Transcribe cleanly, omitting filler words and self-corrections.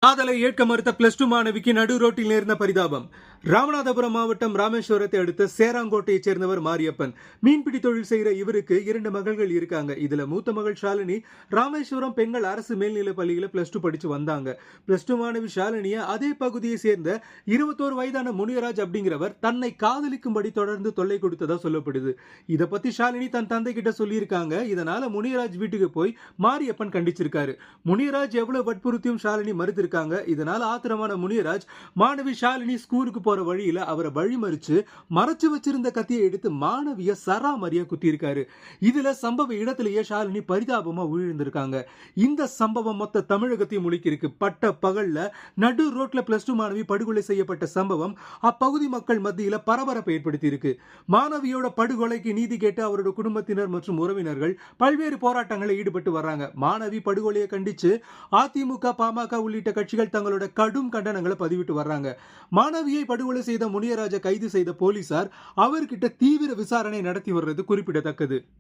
காதலை ஏற்க மறுத்த பிளஸ் டூ மாணவிக்கு நடு ரோட்டில் நேர்ந்த பரிதாபம். ராமநாதபுரம் மாவட்டம் ராமேஸ்வரத்தை அடுத்த சேராங்கோட்டையைச் சேர்ந்தவர் மாரியப்பன். மீன்பிடி தொழில் செய்கிற இவருக்கு 2 மகள்கள் இருக்காங்க. இதுல மூத்த மகள் ஷாலினி ராமேஸ்வரம் பெண்கள் அரசு மேல்நிலைப் பள்ளியில பிளஸ் டூ படிச்சு வந்தாங்க. பிளஸ் டூ மாணவி ஷாலினிய அதே பகுதியை சேர்ந்த 21 வயதான முனியராஜ் அப்படிங்கிறவர் தன்னை காதலிக்கும்படி தொடர்ந்து தொல்லை கொடுத்ததா சொல்லப்படுது. இத பத்தி ஷாலினி தன் தந்தை கிட்ட சொல்லியிருக்காங்க. இதனால முனியராஜ் வீட்டுக்கு போய் மாரியப்பன் கண்டிச்சிருக்காரு. முனியராஜ் எவ்வளவு வற்புறுத்தியும் ஷாலினி மறுத்து இதனால ஆத்திரமான முனியராஜ் மாணவி ஷாலினி ஸ்கூலுக்கு போற வழியில அவரை வழிமறிச்சு மறைச்சு வச்சிருந்த கத்தியை எடுத்து மாணவிய சராமரியா குத்திருக்காரு. இதுல சம்பவ இடத்திலேயே ஷாலினி பரிதாபமா உயிரிழந்திருக்காங்க. இந்த சம்பவம் மொத்த தமிழகத்தையும் முழுக்கிருக்கு. பட்ட பகல்ல நடு ரோட்ல பிளஸ் டூ மாணவி படுகொலை செய்யப்பட்ட சம்பவம் அப்பகுதி மக்கள் மத்தியில பரபரப்பை ஏற்படுத்தி இருக்கு. மாணவியோட படுகொலைக்கு நீதி கேட்டு அவரோட குடும்பத்தினர் மற்றும் உறவினர்கள் பல்வேறு போராட்டங்களில் ஈடுபட்டு வர்றாங்க. மாணவி படுகொலையை கண்டிச்சு அதிமுக, பாமக உள்ளிட்ட கட்சிகள் தங்களோட கடும் கண்டனங்களை பதிவிட்டு வர்றாங்க. மாணவியை படுகொலை செய்த முனியராஜை கைது செய்த போலீசார் அவர்கிட்ட தீவிர விசாரணை நடத்தி வர்றது குறிப்பிடத்தக்கது.